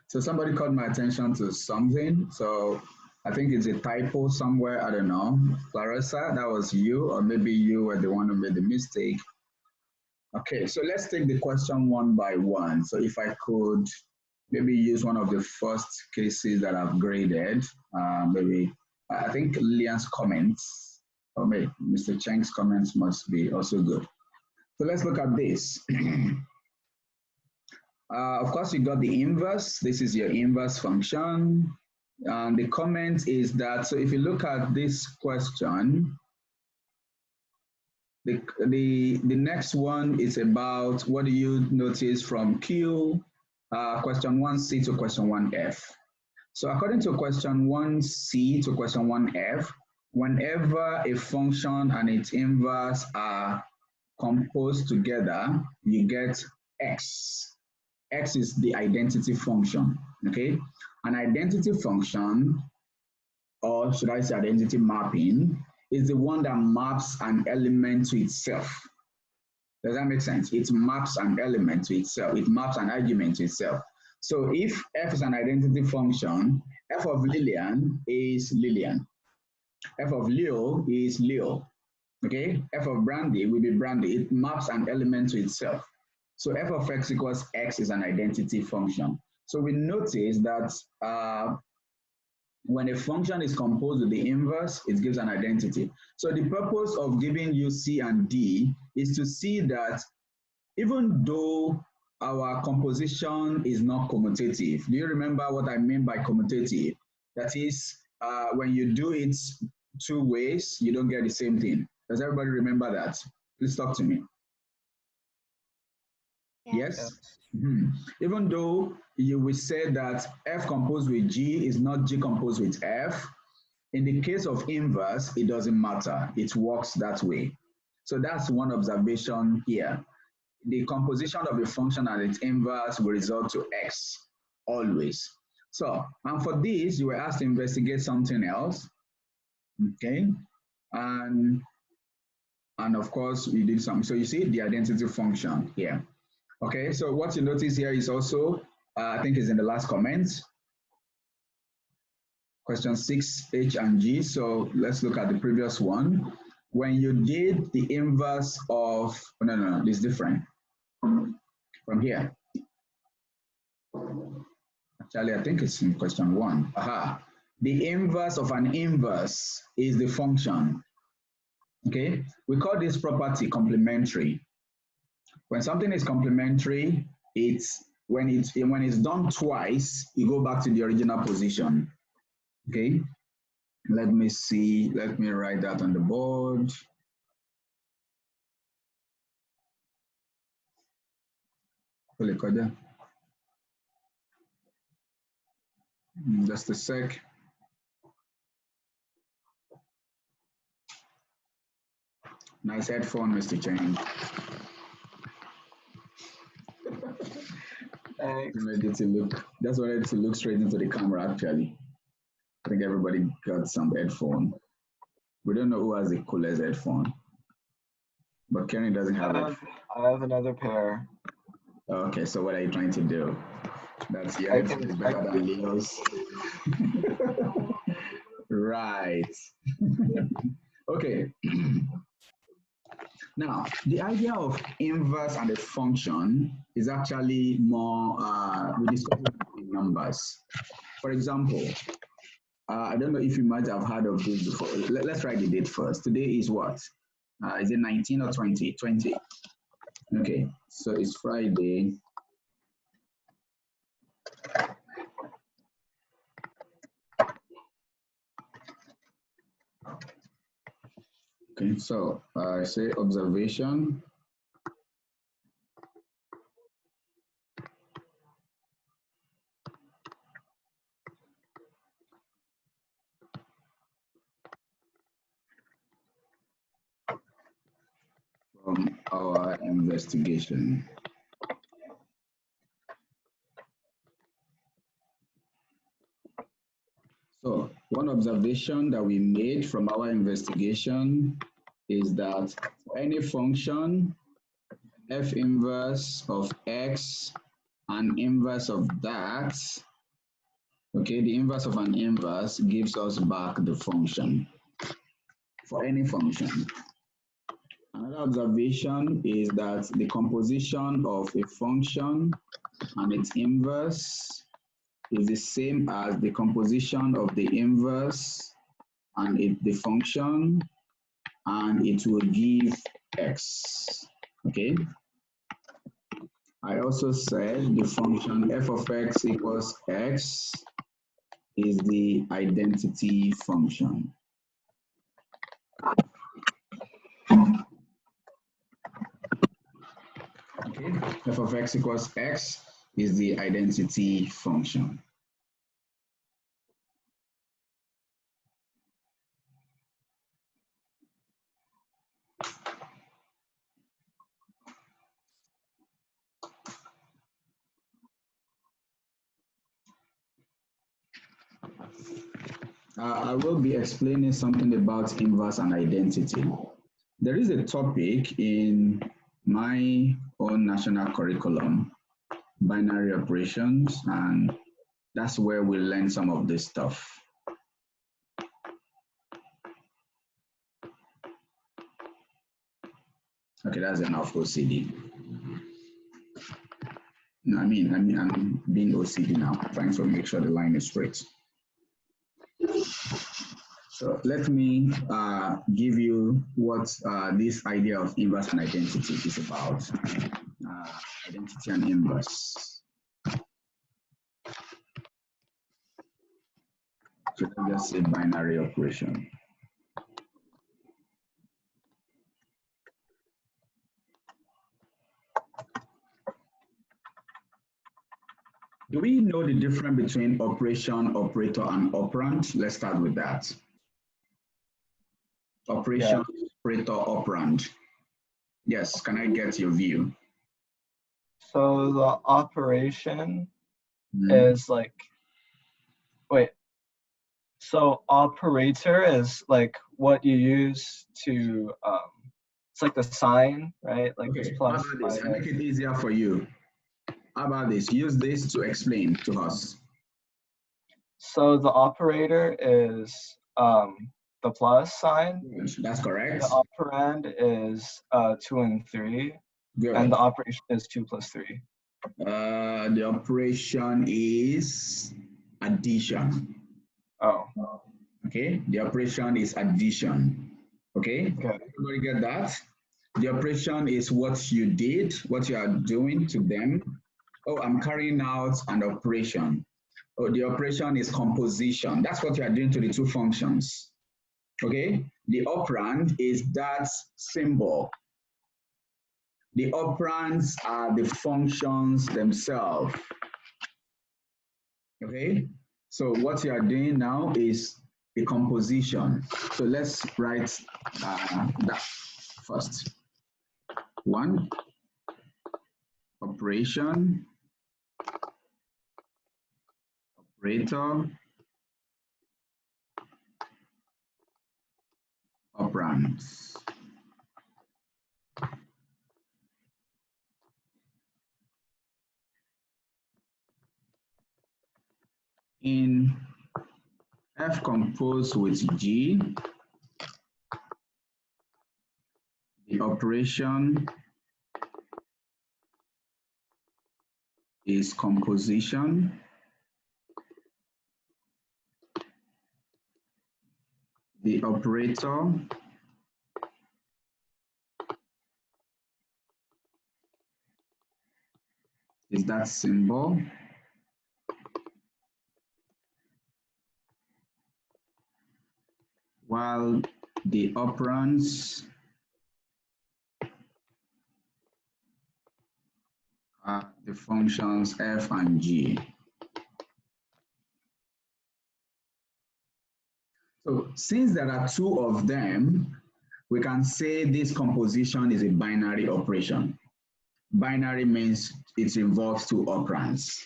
So somebody called my attention to something. So I think it's a typo somewhere. I don't know. Clarissa, that was you, or maybe you were the one who made the mistake. Okay, so let's take the question one by one. So if I could maybe use one of the first cases that I've graded, maybe I think Lillian's comments, or maybe Mr. Cheng's comments must be also good. So let's look at this. Of course, you got the inverse. This is your inverse function. And the comment is that, so if you look at this question, the next one is about what do you notice from Q, question 1C to question 1F. So according to question 1C to question 1F, whenever a function and its inverse are composed together, you get X. X is the identity function, okay? An identity function, or should I say identity mapping, is the one that maps an element to itself. Does that make sense? It maps an element to itself. It maps an argument to itself. So if F is an identity function, F of Lillian is Lillian. F of Leo is Leo. Okay? F of Brandy will be Brandy. It maps an element to itself. So f of x equals x is an identity function. So we notice that when a function is composed with the inverse, it gives an identity. So the purpose of giving you C and D is to see that even though our composition is not commutative, do you remember what I mean by commutative? That is, when you do it two ways, you don't get the same thing. Does everybody remember that? Please talk to me. Yes? Even though you will say that F composed with G is not G composed with F, in the case of inverse, it doesn't matter. It works that way. So that's one observation here. The composition of a function and its inverse will result to X, always. So, and for this, you were asked to investigate something else, okay? And of course, we did something. So you see the identity function here. Okay, so what you notice here is also, I think is in the last comment, question 6, H and G. So let's look at the previous one. When you did the inverse of, oh, no, it's different from here. Actually, I think it's in question 1. Aha. The inverse of an inverse is the function. Okay, we call this property complementary. When something is complementary, it's when it's done twice, you go back to the original position. Okay, let me see. Let me write that on the board. Just a sec. Nice headphone, Mr. Chang. Just wanted to look straight into the camera, actually. I think everybody got some headphone. We don't know who has the coolest headphone, but Kenny doesn't have it. I have another pair. Okay, so what are you trying to do? That's your headphone is better than Leo's. Right. Okay. Now, the idea of inverse and a function is actually more, we discuss it in numbers. For example, I don't know if you might have heard of this before. Let's write the date first. Today is what? Is it 19 or 20? 20. Okay, so it's Friday. Okay, so I say observation. From our investigation. So one observation that we made from our investigation is that any function f inverse of x and inverse of that Okay, the inverse of an inverse gives us back the function for any function. Another observation is that the composition of a function and its inverse is the same as the composition of the inverse and the function, and it will give x. Okay. I also said the function f of x equals x is the identity function. Okay, f of x equals x is the identity function. I will be explaining something about inverse and identity. There is a topic in my own national curriculum, binary operations, and that's where we learn some of this stuff. Okay, that's enough OCD. No, I'm being OCD now, trying to make sure the line is straight. So let me give you what this idea of inverse and identity is about. Identity and inverse. So let's just say binary operation. Do we know the difference between operation, operator, and operand? Let's start with that. Operation, operator, operand. Yes, can I get your view? So the operation is like, wait. So operator is like what you use to, it's like the sign, right? Like Okay, this plus, how about this? I minus. make it easier for you. How about this? Use this to explain to us. So the operator is the plus sign. That's correct. The operand is 2 and 3. Good. And the operation is 2 plus 3. The operation is addition. Oh. Okay, the operation is addition. Okay, everybody get that? The operation is what you did, what you are doing to them. Oh, I'm carrying out an operation. Oh, the operation is composition. That's what you are doing to the two functions. Okay, the operand is that symbol. The operands are the functions themselves. Okay, so what you are doing now is the composition. So let's write that first. One, operation, operator, operands. In F composed with G, the operation is composition. The operator is that symbol. While the operands are the functions f and g. So since there are two of them, we can say this composition is a binary operation. Binary means it involves two operands.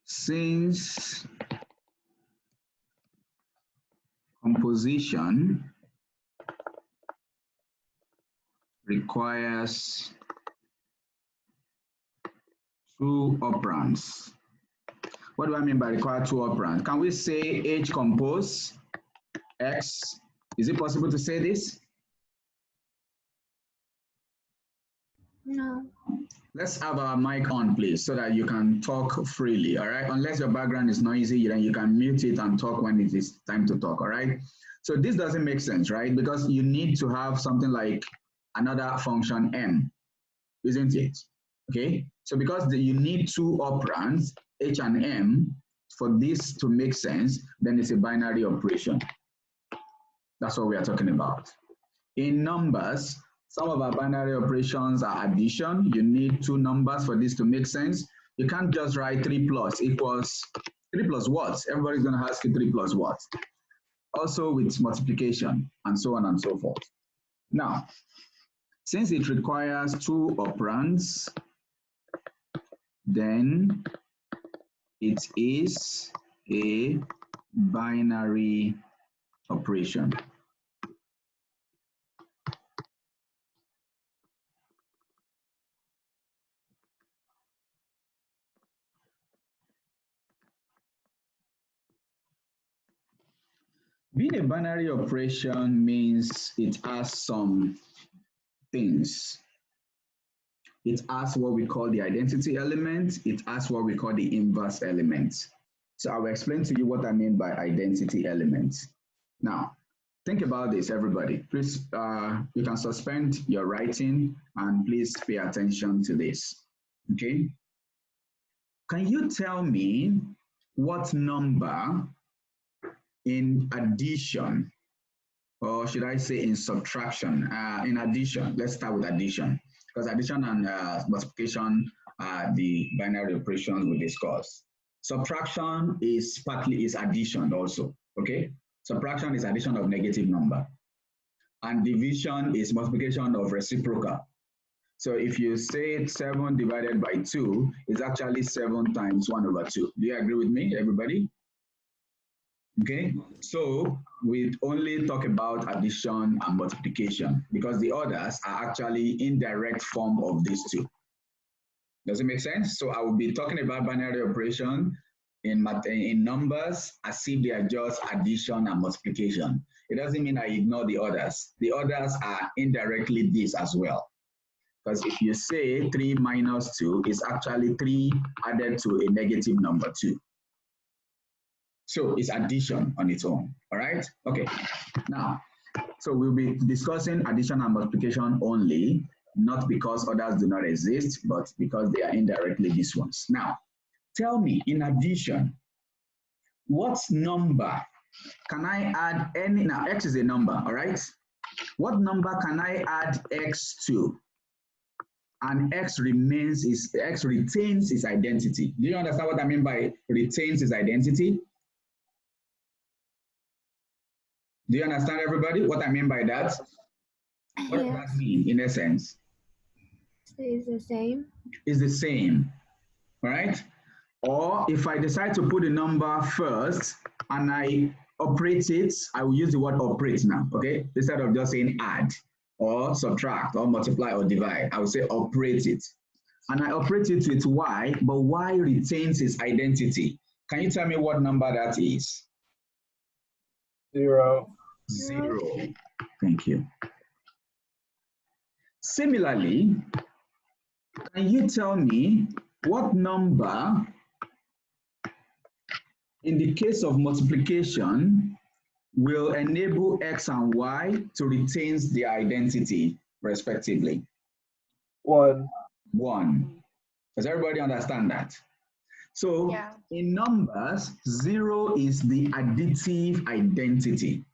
Since Composition requires two operands. What do I mean by require two operands? Can we say H compose X? Is it possible to say this? No. Let's have our mic on, please, so that you can talk freely, all right? Unless your background is noisy, then you can mute it and talk when it is time to talk, all right? So this doesn't make sense, right? Because you need to have something like another function M, isn't it? Okay, so because you need two operands, H and M, for this to make sense, then it's a binary operation. That's what we are talking about. In numbers, some of our binary operations are addition. You need two numbers for this to make sense. You can't just write 3 plus equals 3 plus what? Everybody's going to ask you 3 plus what? Also with multiplication and so on and so forth. Now, since it requires two operands, then it is a binary operation. Being a binary operation means it has some things. It has what we call the identity element. It has what we call the inverse element. So I will explain to you what I mean by identity element. Now, think about this, everybody. Please, you can suspend your writing and please pay attention to this, okay? Can you tell me what number in addition, or should I say in subtraction? In addition, let's start with addition, because addition and multiplication are the binary operations we discussed. Subtraction is partly addition also, okay? Subtraction is addition of negative number. And division is multiplication of reciprocal. So if you say 7 divided by 2, it's actually 7 times 1 over 2. Do you agree with me, everybody? Okay, so we only talk about addition and multiplication because the others are actually indirect form of these two. Does it make sense? So I will be talking about binary operation in numbers as if they are just addition and multiplication. It doesn't mean I ignore the others. The others are indirectly this as well. Because if you say 3 minus 2, it's actually 3 added to a negative number 2. So it's addition on its own, all right? Okay, now, so we'll be discussing addition and multiplication only, not because others do not exist, but because they are indirectly these ones. Now, tell me, in addition, what number can I add any, now x is a number, all right? What number can I add x to? And x retains its identity. Do you understand what I mean by retains its identity? Do you understand, everybody, what I mean by that? What does that mean, in essence? It's the same. It's the same, all right? Or if I decide to put a number first and I operate it, I will use the word operate now, okay? Instead of just saying add or subtract or multiply or divide, I will say operate it. And I operate it with y, but y retains its identity. Can you tell me what number that is? 0. 0. Thank you. Similarly, can you tell me what number, in the case of multiplication, will enable x and y to retain their identity, respectively? 1. 1. Does everybody understand that? So Yeah. in numbers, 0 is the additive identity.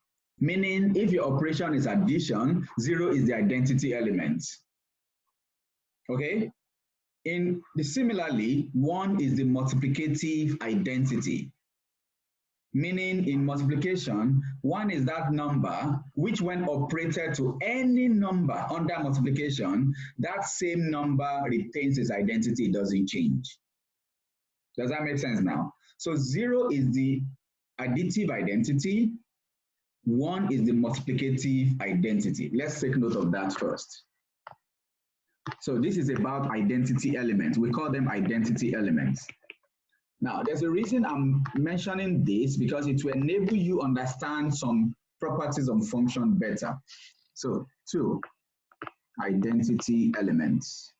Meaning, if your operation is addition, 0 is the identity element. Okay? Similarly, 1 is the multiplicative identity. Meaning, in multiplication, 1 is that number which, when operated to any number under multiplication, that same number retains its identity, it doesn't change. Does that make sense now? So 0 is the additive identity. One is the multiplicative identity. Let's take note of that first. So this is about identity elements. We call them identity elements. Now, there's a reason I'm mentioning this, because it will enable you understand some properties of function better. So, two, identity elements.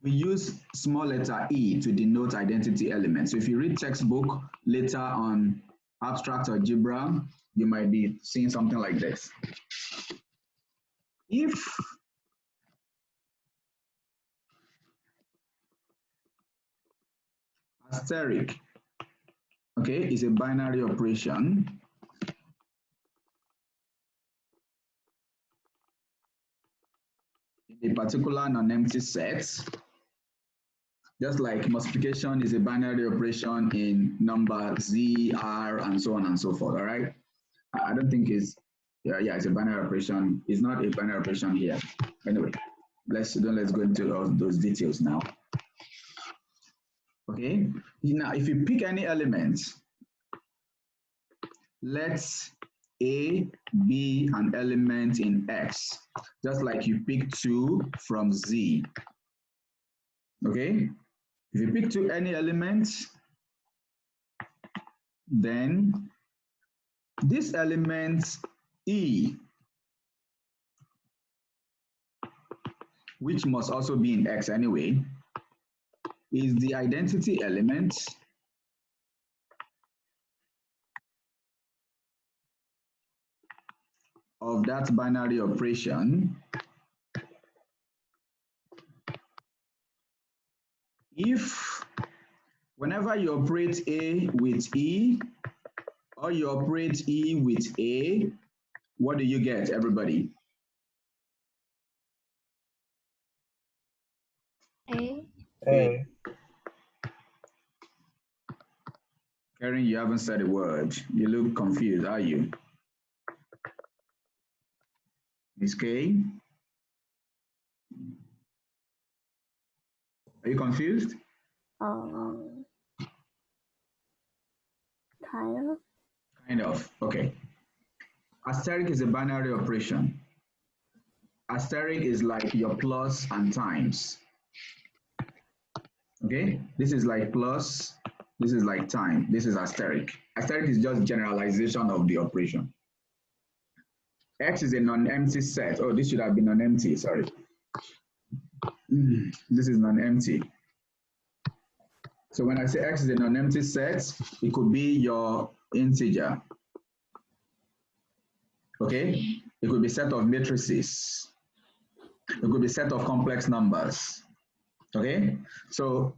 We use small letter E to denote identity elements. So if you read textbook later on abstract algebra, you might be seeing something like this. If asterisk, okay, is a binary operation, in a particular non-empty set, just like multiplication is a binary operation in number Z, R, and so on and so forth, all right? I don't think it's, yeah, it's a binary operation. It's not a binary operation here. Anyway, let's go into all those details now. Okay, now if you pick any element, let A be an element in X, just like you pick 2 from Z. Okay, if you pick any element, then this element E, which must also be in X anyway, is the identity element of that binary operation if whenever you operate A with E or you operate E with A, what do you get, everybody? A. A. Karen, you haven't said a word. You look confused, are you? Miss K? Are you confused? Kind of. Kind of, okay. Asterisk is a binary operation. Asterisk is like your plus and times. Okay, this is like plus, this is like time, this is asterisk. Asterisk is just generalization of the operation. X is a non-empty set. Oh, this should have been non-empty, sorry. This is non-empty. So when I say X is a non-empty set, it could be your integer. Okay, it could be set of matrices. It could be set of complex numbers. Okay, so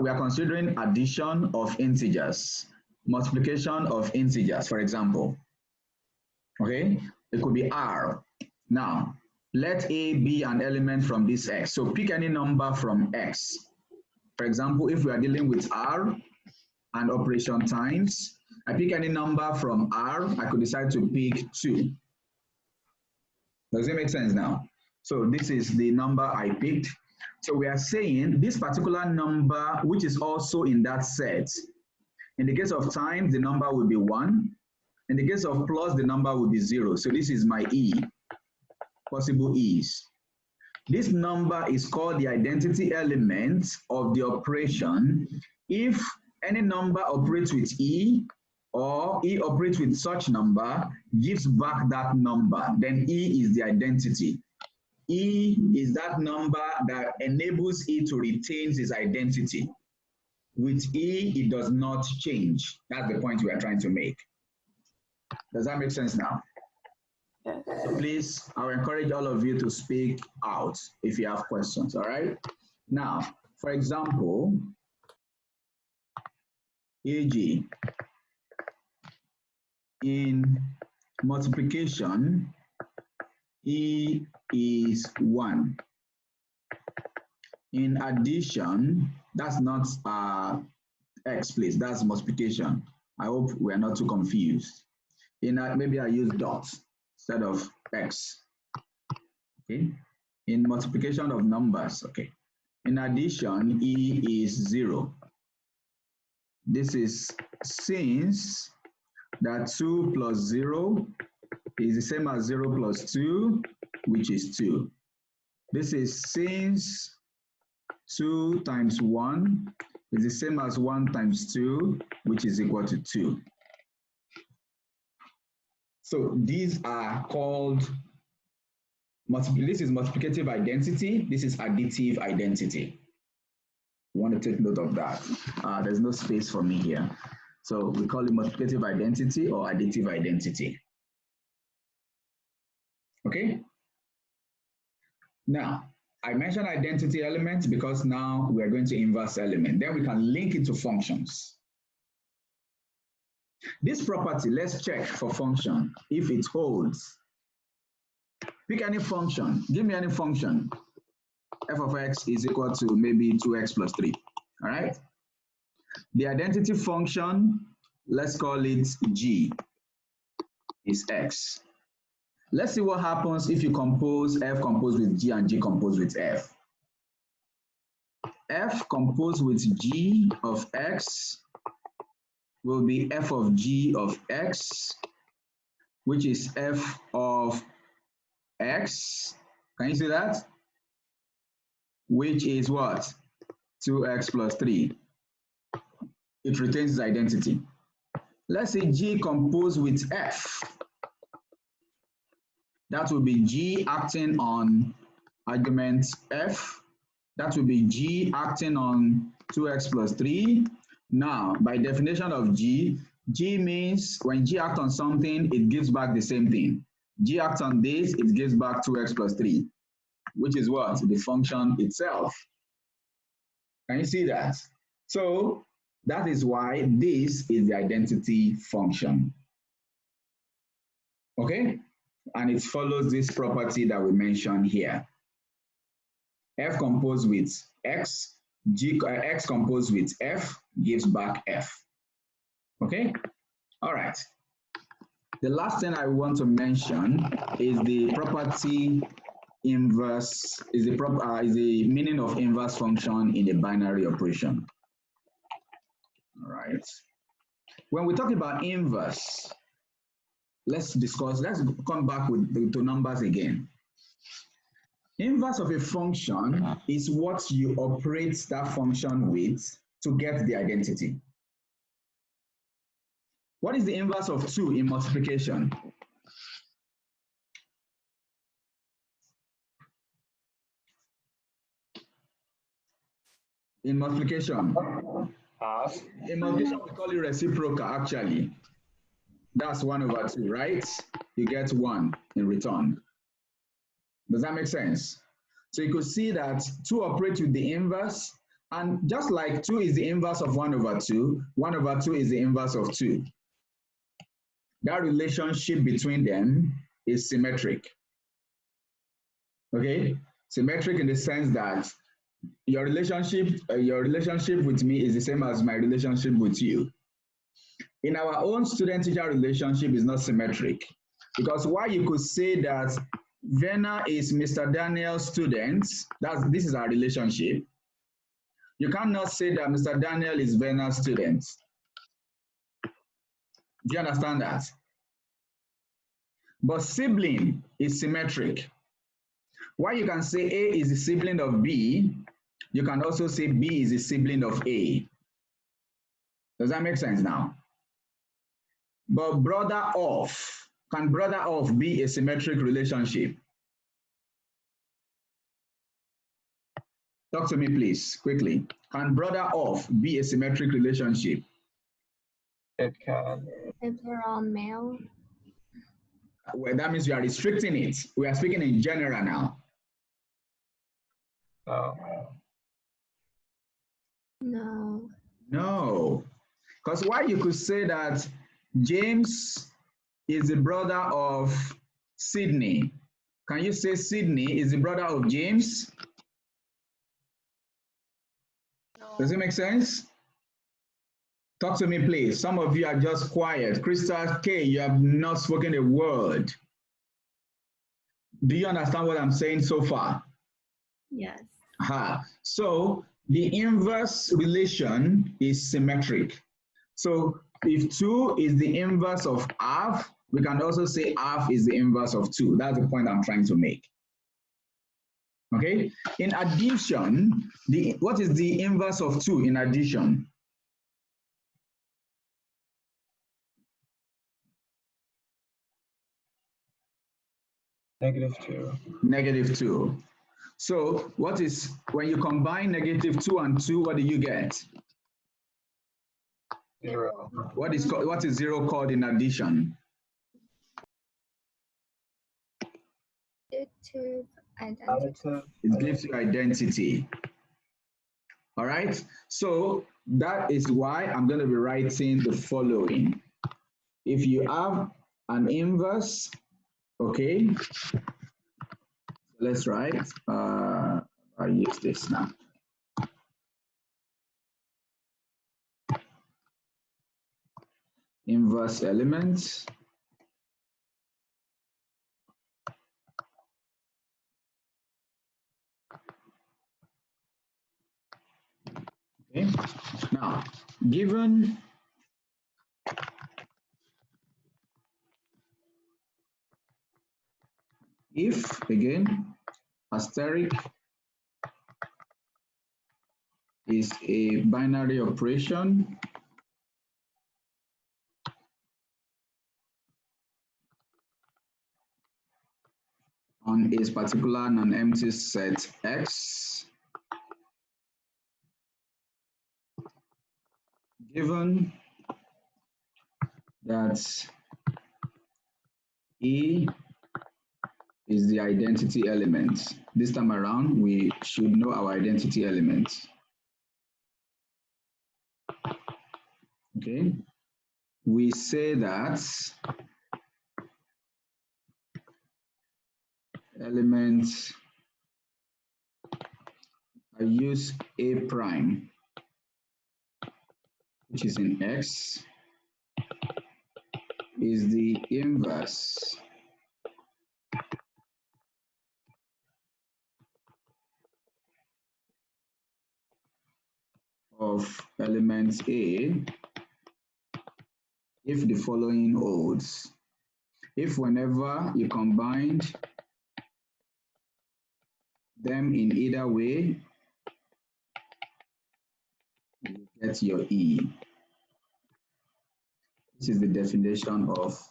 we are considering addition of integers, multiplication of integers, for example. Okay, it could be R. Now, let A be an element from this X. So pick any number from X. For example, if we are dealing with R and operation times, I pick any number from R, I could decide to pick 2. Does it make sense now? So this is the number I picked. So we are saying this particular number, which is also in that set, in the case of times, the number will be 1. In the case of plus, the number will be 0. So this is my E, possible E's. This number is called the identity element of the operation if any number operates with E or E operates with such number, gives back that number, then E is the identity. E is that number that enables E to retain its identity. With E, it does not change. That's the point we are trying to make. Does that make sense now? Yes. So please, I will encourage all of you to speak out if you have questions, all right? Now, for example, e.g., in multiplication, E is 1. In addition, that's not X, please, that's multiplication. I hope we are not too confused. Maybe I use dots instead of X. Okay. In multiplication of numbers, okay. In addition, E is 0. This is since that 2 plus 0 is the same as 0 plus 2, which is 2. This is since 2 times 1 is the same as 1 times 2, which is equal to 2. So these are called, this is multiplicative identity, this is additive identity. You want to take note of that. There's no space for me here. So we call it multiplicative identity or additive identity. Okay? Now, I mentioned identity elements because now we are going to inverse element. Then we can link it to functions. This property, let's check for function if it holds. Pick any function. Give me any function. F of x is equal to maybe 2x plus 3. All right? The identity function, let's call it g, is x. Let's see what happens if you compose f composed with g and g composed with f. F composed with g of x will be f of g of x, which is f of x. Can you see that? Which is what? 2x plus 3. It retains its identity. Let's say g composed with f. That will be g acting on argument f. That will be g acting on 2x plus 3. Now, by definition of g, g means when g acts on something, it gives back the same thing. G acts on this, it gives back 2x plus 3, which is what? The function itself. Can you see that? So that is why this is the identity function. Okay? And it follows this property that we mentioned here. F composed with x, x composed with f gives back f. Okay? All right. The last thing I want to mention is the property inverse, is the meaning of inverse function in a binary operation. All right. When we talk about inverse, let's come back to numbers again. Inverse of a function is what you operate that function with to get the identity. What is the inverse of 2 in multiplication? In multiplication? Half. In multiplication, we call it reciprocal, actually. That's 1 over 2, right? You get 1 in return. Does that make sense? So you could see that 2 operates with the inverse, and just like 2 is the inverse of 1 over 2, 1 over 2 is the inverse of 2. That relationship between them is symmetric. Okay? Symmetric in the sense that your relationship with me is the same as my relationship with you. In our own student-teacher relationship is not symmetric, because while you could say that Vena is Mr. Daniel's student, this is our relationship, you cannot say that Mr. Daniel is Vena's student. Do you understand that? But sibling is symmetric. While you can say A is the sibling of B, you can also say B is the sibling of A. Does that make sense now? But brother of, can brother of be a symmetric relationship? Talk to me, please, quickly. Can brother of be a symmetric relationship? It can. If they're all male. Well, that means we are restricting it. We are speaking in general now. No. No. No. Because why you could say that James is the brother of Sydney. Can you say Sydney is the brother of James? Does it make sense? Talk to me, please. Some of you are just quiet. Crystal K, you have not spoken a word. Do you understand what I'm saying so far? Yes. So the inverse relation is symmetric. So if 2 is the inverse of half, we can also say half is the inverse of 2. That's the point I'm trying to make. Okay? In addition, what is the inverse of 2 in addition? -2. -2. So what is, when you combine -2 and 2, what do you get? 0. What is 0 called in addition? Additive identity. Additive. It gives you identity. All right, so that is why I'm going to be writing the following. If you have an inverse, okay, let's write, I'll use this now. Inverse elements. Okay, now, given if, again, asterisk is a binary operation, on a particular non-empty set X, given that E is the identity element. This time around, we should know our identity element. Okay, we say that element, I use A prime, which is in X, is the inverse of element A if the following holds. If whenever you combined them in either way, you get your E. This is the definition of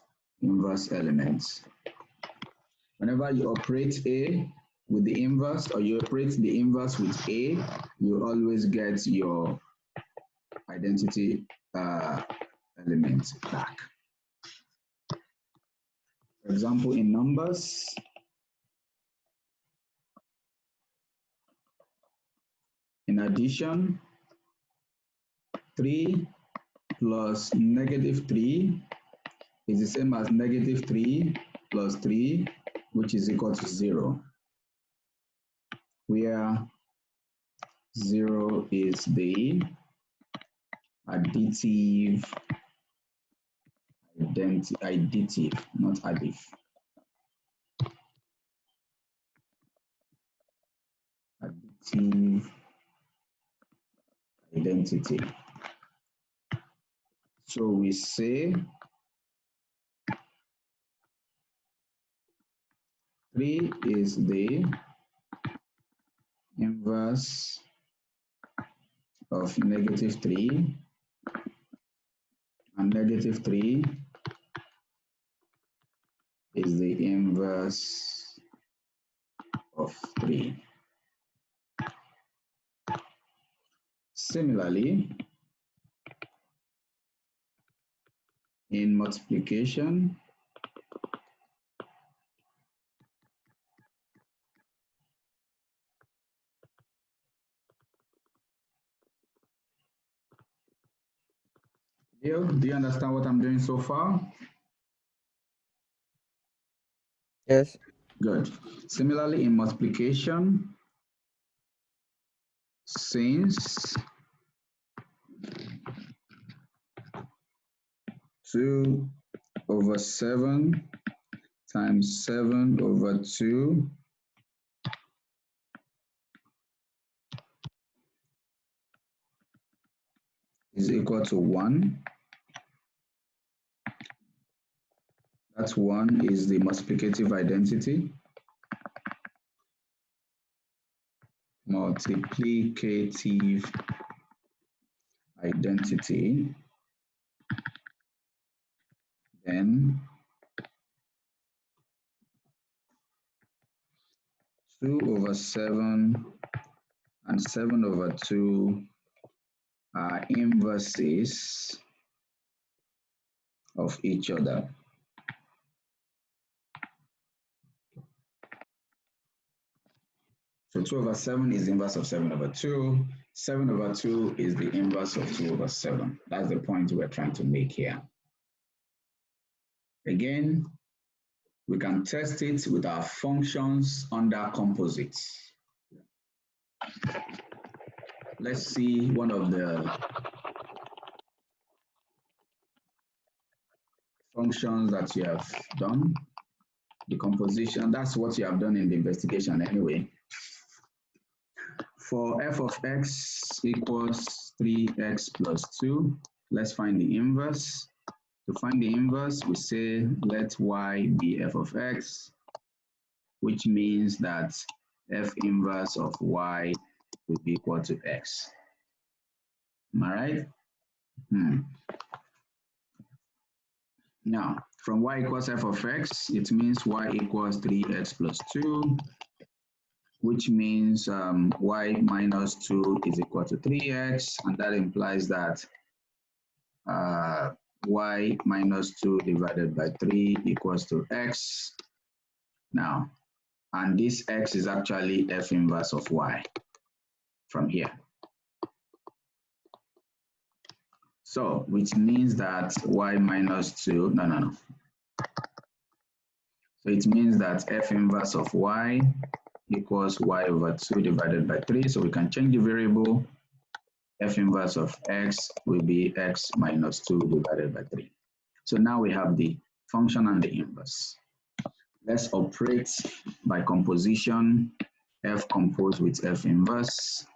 inverse elements. Whenever you operate A with the inverse, or you operate the inverse with A, you always get your identity element back. For example, in numbers, in addition, 3 plus -3 is the same as -3 plus 3, which is equal to 0, where 0 is the additive, not additive. Additive identity. So we say 3 is the inverse of -3, and -3 is the inverse of 3. Similarly, in multiplication, do you understand what I'm doing so far? Yes. Good. Similarly, in multiplication, since 2/7 times 7/2 is equal to 1, That one is the multiplicative identity. Multiplicative identity. Then 2/7 and 7/2 are inverses of each other. So 2/7 is the inverse of 7/2. 7/2 is the inverse of 2/7. That's the point we're trying to make here. Again, we can test it with our functions under composites. Let's see one of the functions that you have done. The composition, that's what you have done in the investigation anyway. For f of x equals 3x plus 2, let's find the inverse. To find the inverse, we say let y be f of x, which means that f inverse of y will be equal to x. Am I right? Now, from y equals f of x, it means y equals 3x plus 2, which means y minus 2 is equal to 3x, and that implies that y minus 2 divided by 3 equals to x. Now, and this x is actually f inverse of y from here. So, which means that y minus 2, no. So it means that f inverse of y equals y over 2 divided by 3. So we can change the variable. F inverse of x will be x minus 2 divided by 3. So now we have the function and the inverse. Let's operate by composition. F composed with F inverse.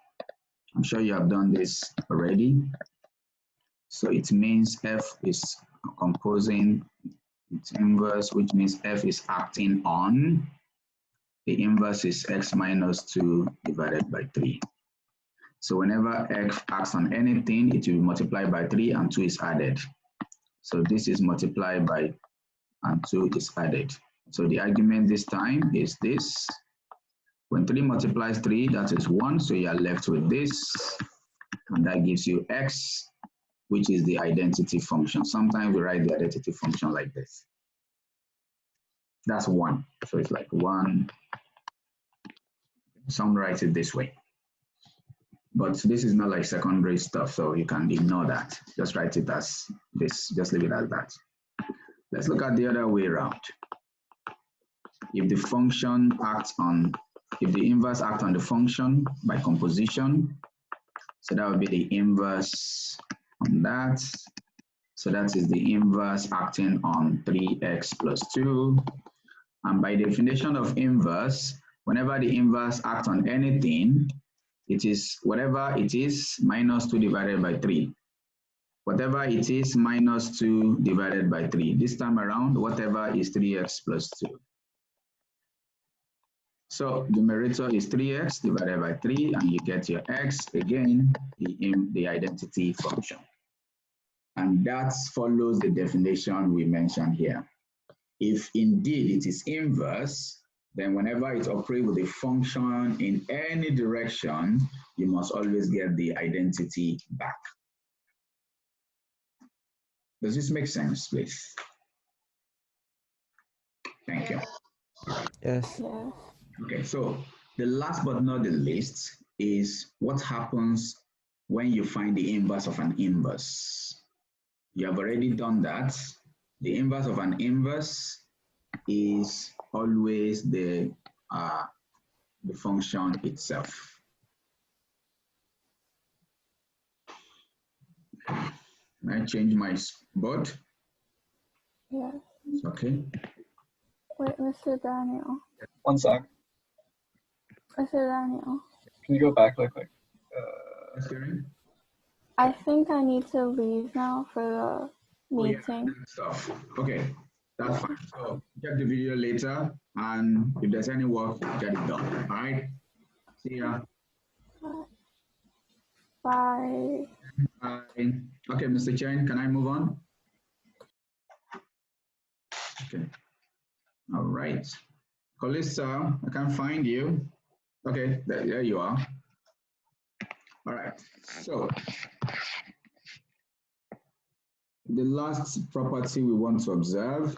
I'm sure you have done this already. So it means F is composing its inverse, which means F is acting on. The inverse is x minus 2 divided by 3. So whenever F acts on anything, it will be multiplied by 3 and 2 is added. So this is multiplied by and 2 is added. So the argument this time is this. When 3 multiplies 3, that is 1. So you are left with this. And that gives you x, which is the identity function. Sometimes we write the identity function like this. That's 1. So it's like 1. Some write it this way. But this is not like secondary stuff, so you can ignore that. Just write it as this. Just leave it as that. Let's look at the other way around. If the function acts on, if the inverse acts on the function by composition, so that would be the inverse on that. So that is the inverse acting on 3x plus 2. And by definition of inverse, whenever the inverse acts on anything, it is whatever it is minus 2 divided by 3. Whatever it is minus 2 divided by 3. This time around, whatever is 3x plus 2. So the numerator is 3x divided by 3, and you get your x, again, the identity function. And that follows the definition we mentioned here. If indeed it is inverse, then whenever it operates with a function in any direction, you must always get the identity back. Does this make sense, please? Thank you. Yes. Okay, so the last but not the least is what happens when you find the inverse of an inverse. You have already done that. The inverse of an inverse is always the function itself. Can I change my board? Yeah. Okay. Wait, Mr. Daniel. One sec. Mr. Daniel. Can you go back really quick? I think I need to leave now for the meeting. Oh, yeah, stuff. Okay. That's fine. So check the video later, and if there's any work, get it done. All right. See ya. Bye. Bye. Okay, Mr. Chen, can I move on? Okay. All right. Calista, I can't find you. Okay, there you are. All right. So the last property we want to observe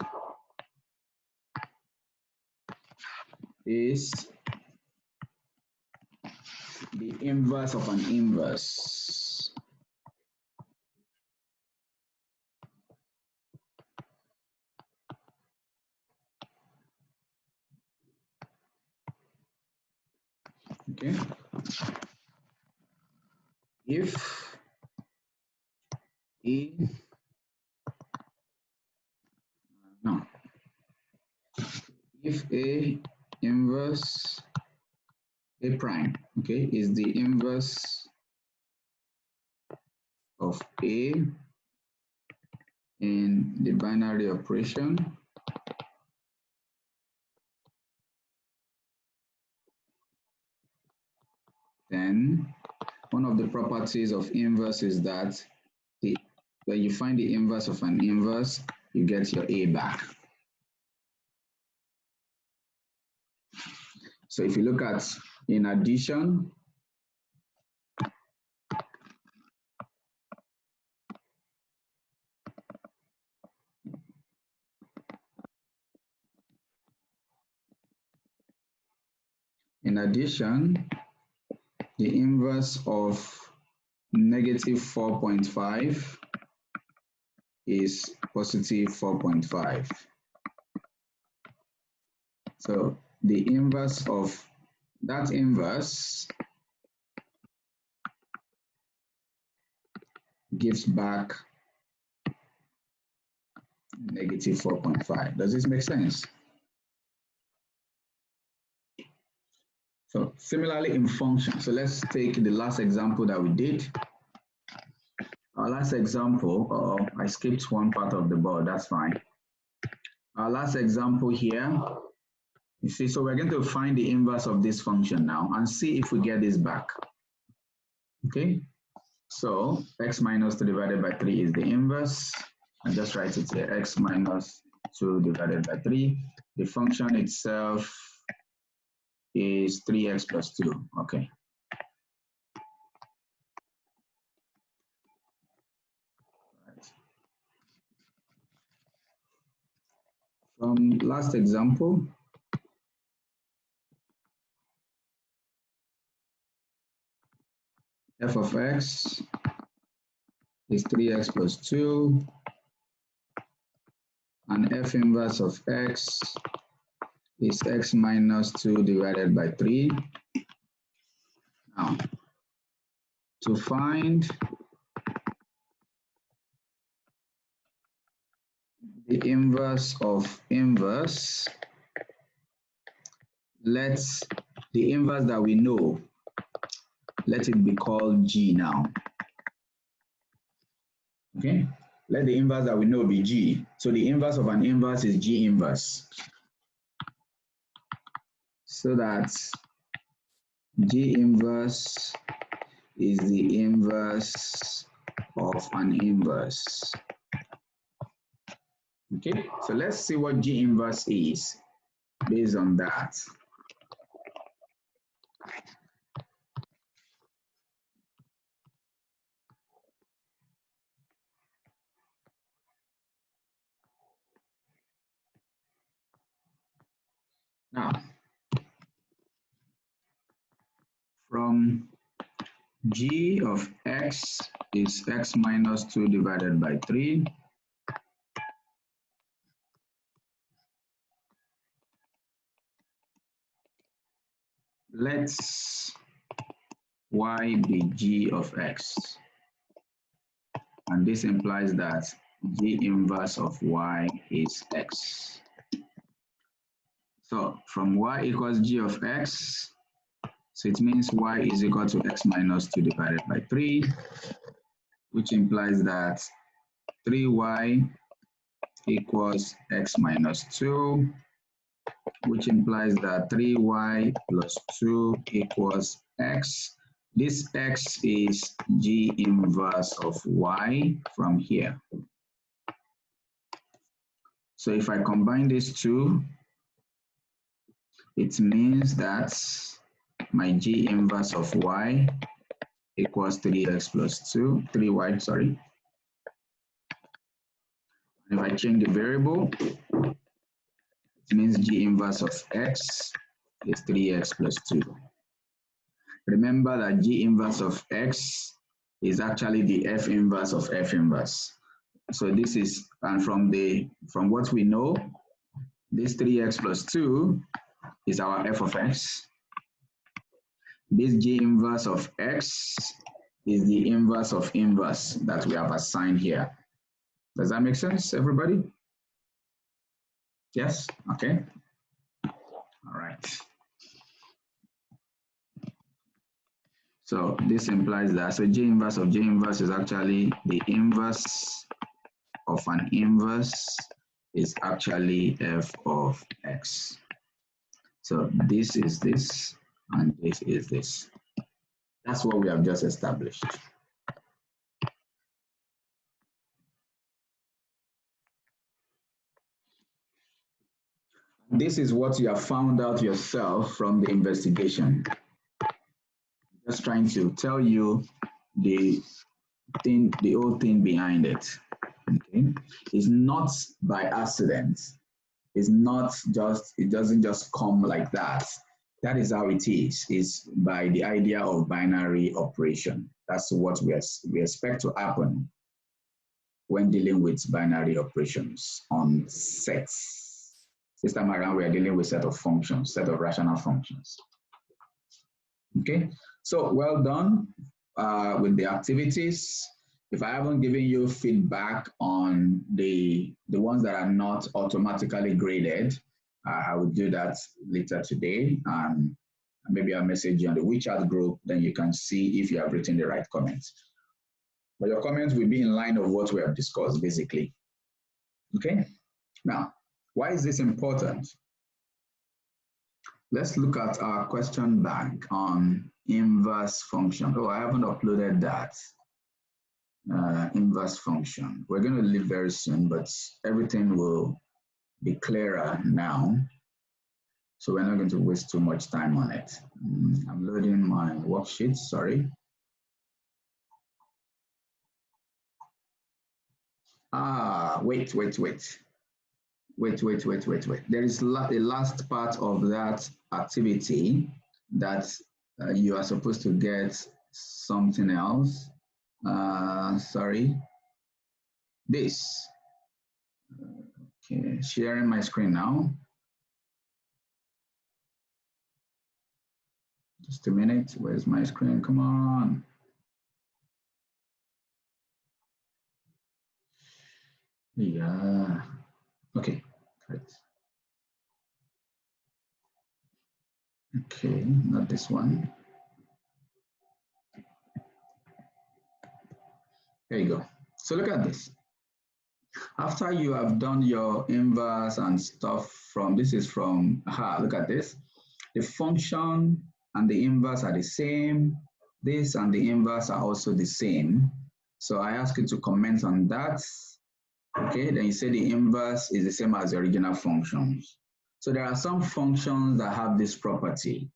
is the inverse of an inverse. Okay. If A, no, if A inverse A prime, okay, is the inverse of A in the binary operation, then one of the properties of inverse is that when you find the inverse of an inverse, you get your A back. So if you look at in addition, the inverse of negative 4.5 is positive 4.5. So the inverse of that inverse gives back negative 4.5. Does this make sense? So similarly in function, so let's take the last example that we did. Our last example, I skipped one part of the board, that's fine. Our last example here, you see, so we're going to find the inverse of this function now and see if we get this back. Okay, so x minus 2 divided by 3 is the inverse. I just write it here, x minus 2 divided by 3. The function itself is 3x plus 2, okay. From last example, f of x is 3x plus 2, and f inverse of x is x minus 2 divided by 3. Now, to find the inverse of inverse, let's the inverse that we know, let it be called G now. Okay, let the inverse that we know be G. So the inverse of an inverse is G inverse. So that G inverse is the inverse of an inverse. Okay, so let's see what G inverse is based on that. Now, from G of x is x minus 2 divided by 3. Let's y be G of x. And this implies that G inverse of y is x. So from y equals G of x, so it means y is equal to x minus 2 divided by 3, which implies that 3y equals x minus 2, which implies that 3y plus 2 equals x. This x is G inverse of y from here. So if I combine these two, it means that my G inverse of y equals 3x plus 2, 3y, sorry. If I change the variable, it means G inverse of x is 3x plus 2. Remember that G inverse of x is actually the F inverse of F inverse. So this is, and from what we know, this 3x plus 2 is our F of x. This G inverse of x is the inverse of inverse that we have assigned here. Does that make sense, everybody? Yes? Okay. All right. So this implies that, so G inverse of G inverse is actually the inverse of an inverse is actually F of x. So this is this, and this is this. That's what we have just established. This is what you have found out yourself from the investigation. Just trying to tell you the whole thing behind it. Okay, it's not by accident. It's not just, it doesn't just come like that. That is how it is. It's by the idea of binary operation. That's what we expect to happen when dealing with binary operations on sets. This time around, we are dealing with set of functions, set of rational functions. Okay, so well done with the activities. If I haven't given you feedback on the ones that are not automatically graded, I will do that later today. Maybe I'll message you on the WeChat group, then you can see if you have written the right comments. But your comments will be in line of what we have discussed, basically. Okay, now, why is this important? Let's look at our question bank on inverse function. Oh, I haven't uploaded that. Inverse function. We're going to leave very soon, but everything will be clearer now. So we're not going to waste too much time on it. I'm loading my worksheet, sorry. Wait. There is a last part of that activity that you are supposed to get something else. Sorry. This. Okay, sharing my screen now. Just a minute. Where's my screen? Come on. Yeah. Okay, great. Okay, not this one. There you go. So look at this. After you have done your inverse and stuff from, this is from, look at this. The function and the inverse are the same. This and the inverse are also the same. So I ask you to comment on that. Okay, then you say the inverse is the same as the original functions. So there are some functions that have this property.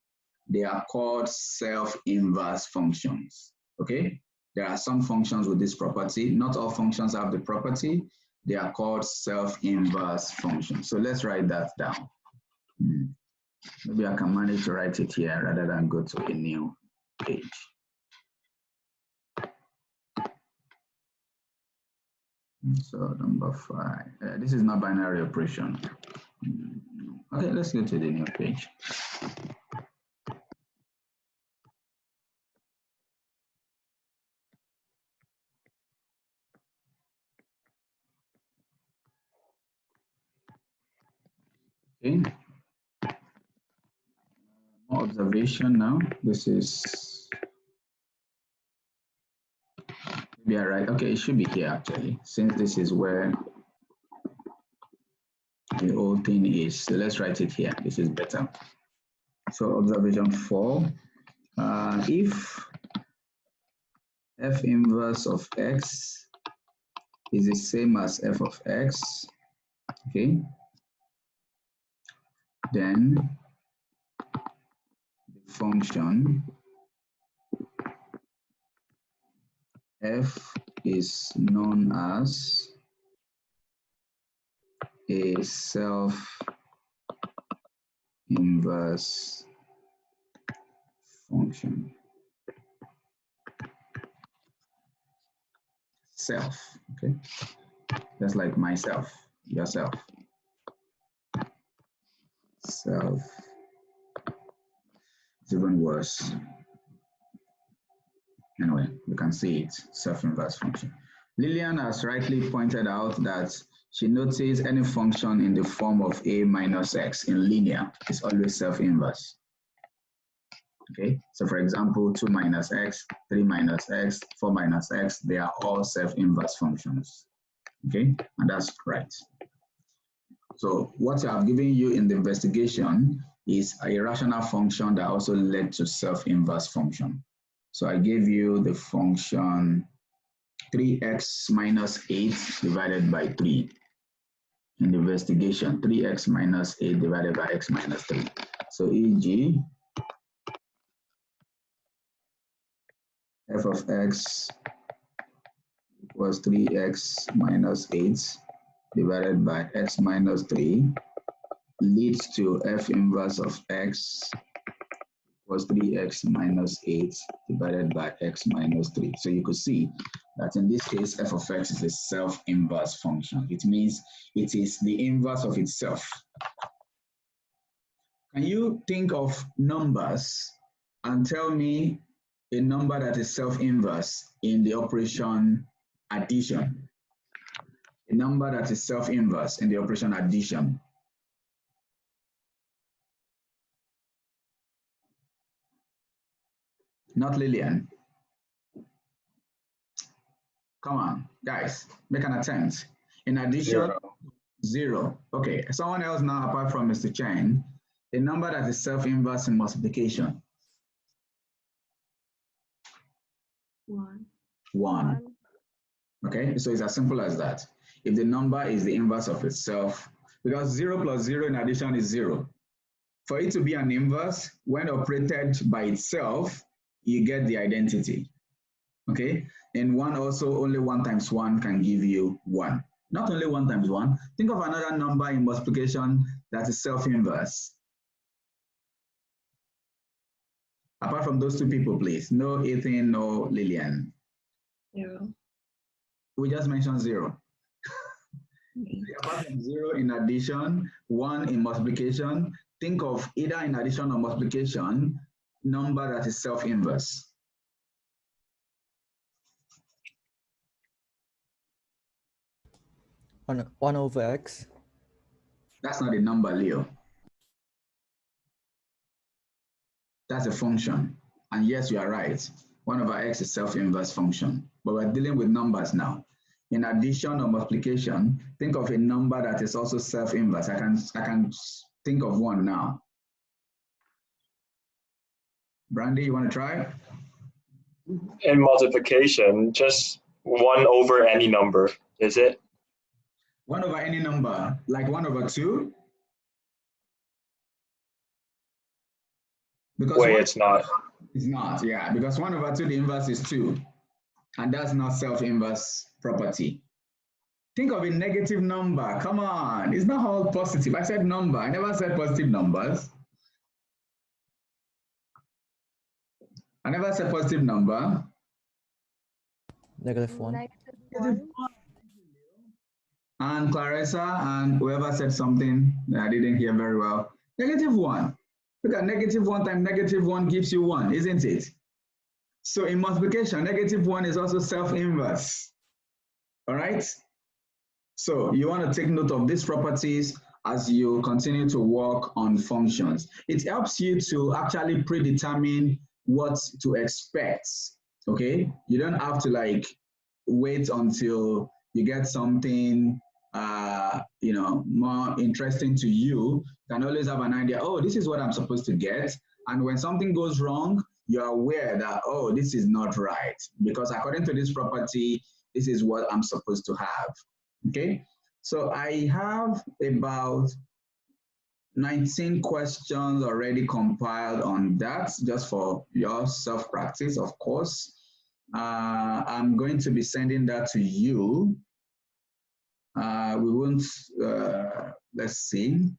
They are called self-inverse functions. Okay, there are some functions with this property. Not all functions have the property. They are called self-inverse functions. So let's write that down. Maybe I can manage to write it here rather than go to a new page. So number 5, this is not binary operation. Okay, let's go to the new page. Okay. More observation now. This is, maybe I write, okay, it should be here actually, since this is where the whole thing is. So let's write it here. This is better. So observation 4, if f inverse of x is the same as f of x, okay, then the function f is known as a self-inverse function. Self, okay? That's like myself, yourself. Self, it's even worse. Anyway, you can see it, self-inverse function. Lillian has rightly pointed out that she noticed any function in the form of a minus x in linear is always self-inverse. Okay, so for example, 2 minus x, 3 minus x, 4 minus x, they are all self-inverse functions. Okay, and that's right. So what I have given you in the investigation is a rational function that also led to self-inverse function. So I gave you the function 3x minus 8 divided by 3 in the investigation, 3x minus 8 divided by x minus 3. So e.g., f of x equals 3x minus 8 divided by x minus 3 leads to f inverse of x equals 3x minus 8 divided by x minus 3. So you could see that in this case, f of x is a self-inverse function. It means it is the inverse of itself. Can you think of numbers and tell me a number that is self-inverse in the operation addition? A number that is self-inverse in the operation addition. Not Lillian. Come on, guys, make an attempt. In addition, 0. Okay, someone else now apart from Mr. Chen, a number that is self-inverse in multiplication. 1. 1. Okay, so it's as simple as that. If the number is the inverse of itself, because 0 plus 0 in addition is 0. For it to be an inverse, when operated by itself, you get the identity. Okay, and 1 also, only 1 times 1 can give you 1. Not only 1 times 1, think of another number in multiplication that is self-inverse. Apart from those two people, please. No Ethan, no Lillian. 0. We just mentioned 0. Apart from 0 in addition, 1 in multiplication, think of either in addition or multiplication, number that is self-inverse. One over x. That's not a number, Leo. That's a function. And yes, you are right. 1 over x is self-inverse function. But we're dealing with numbers now. In addition or multiplication, think of a number that is also self-inverse. I can think of one now. Brandy, you want to try? In multiplication, just 1 over any number, is it? 1 over any number, like 1 over 2? Because Wait, it's not. It's not, yeah, because 1 over 2, the inverse is 2. And that's not self-inverse property. Think of a negative number. Come on, it's not all positive. I said number. I never said positive numbers. I never said positive number. Negative 1. -1. And Clarissa and whoever said something that I didn't hear very well. Negative 1. Look at negative 1 times negative 1 gives you 1, isn't it? So in multiplication, negative 1 is also self-inverse. All right? So you want to take note of these properties as you continue to work on functions. It helps you to actually predetermine what to expect, okay? You don't have to like wait until you get something more interesting to you, you can always have an idea, oh, this is what I'm supposed to get. And when something goes wrong, you're aware that, oh, this is not right, because according to this property, this is what I'm supposed to have, okay? So I have about 19 questions already compiled on that, just for your self-practice, of course. I'm going to be sending that to you. We won't, let's see.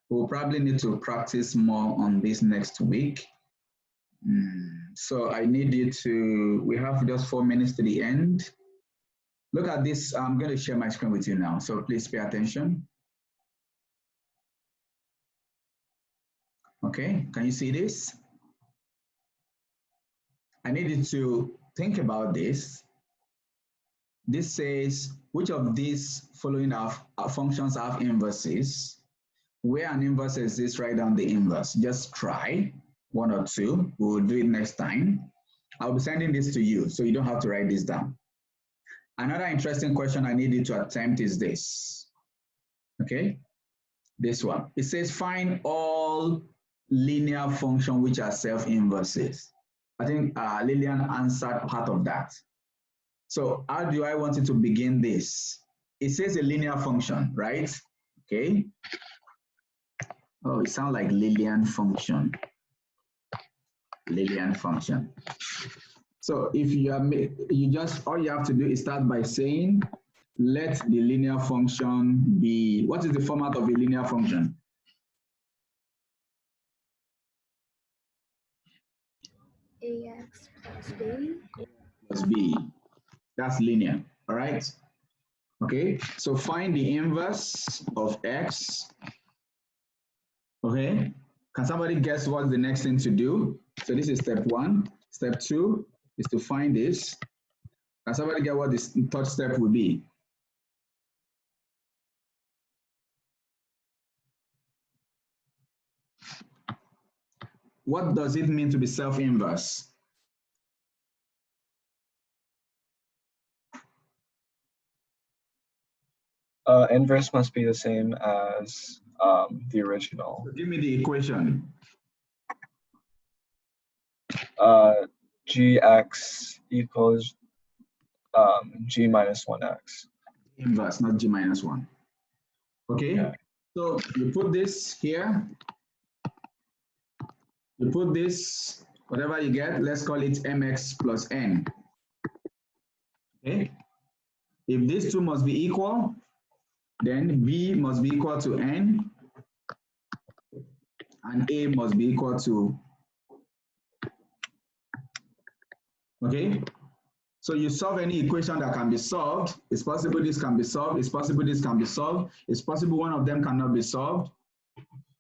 We'll probably need to practice more on this next week. So I need you to, we have just 4 minutes to the end. Look at this, I'm going to share my screen with you now, so please pay attention. Okay, can you see this? I need you to think about this. This says, which of these following functions have inverses? Where an inverse exists, write down the inverse. Just try 1 or 2. We will do it next time. I'll be sending this to you, so you don't have to write this down. Another interesting question I need you to attempt is this. Okay, this one. It says, find all linear functions which are self-inverses. I think Lillian answered part of that. So how do I want it to begin this? It says a linear function, right? Okay. Oh, it sounds like Lillian function. Lillian function. So if you are, all you have to do is start by saying, let the linear function be, what is the format of a linear function? AX plus B. Plus B. That's linear, all right? Okay, so find the inverse of X. Okay, can somebody guess what's the next thing to do? So this is step 1. Step 2 is to find this. Can somebody get what this third step will be? What does it mean to be self-inverse? Inverse must be the same as the original. So give me the equation. Gx equals g minus 1x. Inverse, not g minus 1. Okay, yeah. So you put this here. You put this, whatever you get, let's call it mx plus n. Okay, if these two must be equal, then b must be equal to n, and a must be equal to, okay? So you solve any equation that can be solved. It's possible this can be solved. It's possible this can be solved. It's possible one of them cannot be solved.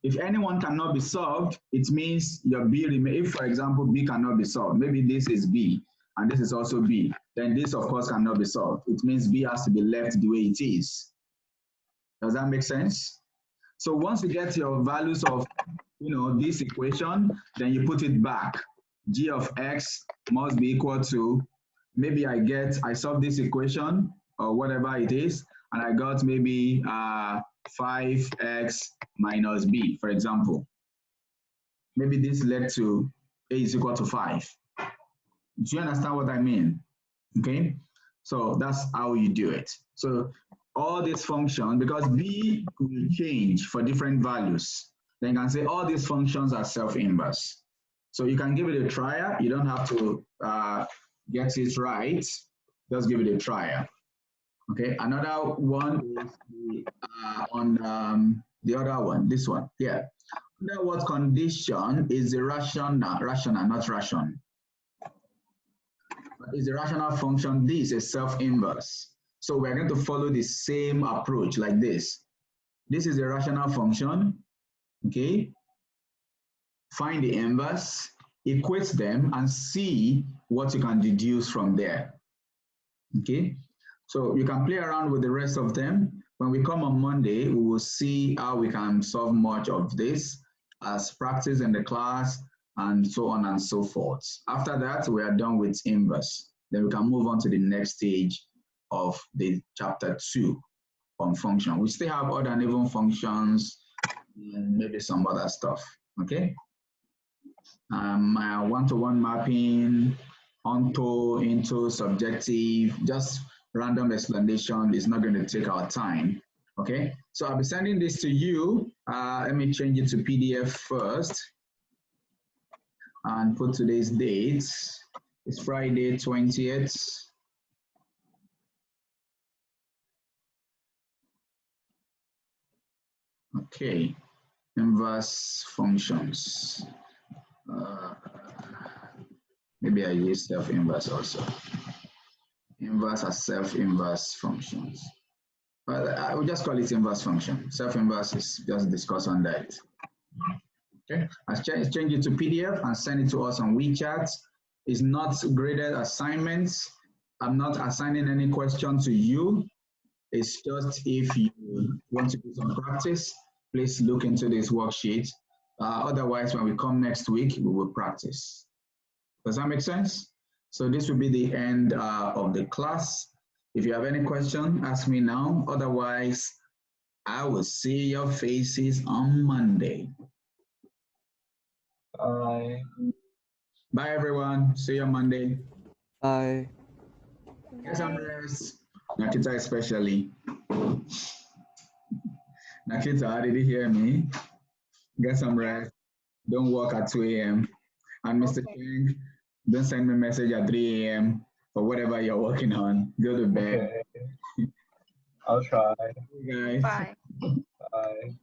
If anyone cannot be solved, it means your B remains. If, for example, B cannot be solved, maybe this is B and this is also B, then this, of course, cannot be solved. It means B has to be left the way it is. Does that make sense? So once you get your values of, this equation, then you put it back. G of x must be equal to, maybe I solve this equation or whatever it is, and I got maybe 5x minus b, for example. Maybe this led to a is equal to 5. Do you understand what I mean? Okay, so that's how you do it. So all these functions, because b will change for different values, then you can say all these functions are self-inverse. So you can give it a try. You don't have to get it right. Just give it a try. Okay, another one is on the other one, this one here. Under what condition is the rational, not ration? Is the rational function this a self-inverse? So we're going to follow the same approach like this. This is a rational function, okay? Find the inverse, equate them, and see what you can deduce from there, okay? So you can play around with the rest of them. When we come on Monday, we will see how we can solve much of this as practice in the class and so on and so forth. After that, we are done with inverse. Then we can move on to the next stage of the chapter 2. on function. We still have odd and even functions and maybe some other stuff, okay? My one-to-one mapping, onto, into, subjective, just random explanation is not going to take our time, okay? So I'll be sending this to you. Let me change it to PDF first and put today's date. It's Friday 20th. Okay, inverse functions. Maybe I use self-inverse also. Inverse as self-inverse functions. But I would just call it inverse function. Self-inverse is just discuss on that. Okay, I'll change it to PDF and send it to us on WeChat. It's not graded assignments. I'm not assigning any question to you. It's just if you want to do some practice, please look into this worksheet. Otherwise, when we come next week, we will practice. Does that make sense? So this will be the end of the class. If you have any question, ask me now. Otherwise, I will see your faces on Monday. Bye. Bye, everyone. See you on Monday. Bye. Get some rest. Nakita especially. Nakita, did you hear me? Get some rest. Don't work at 2 a.m. And Mr. Cheng, don't send me a message at 3 a.m. for whatever you're working on. Go to bed. Okay. I'll try. Hey guys. Bye. Bye.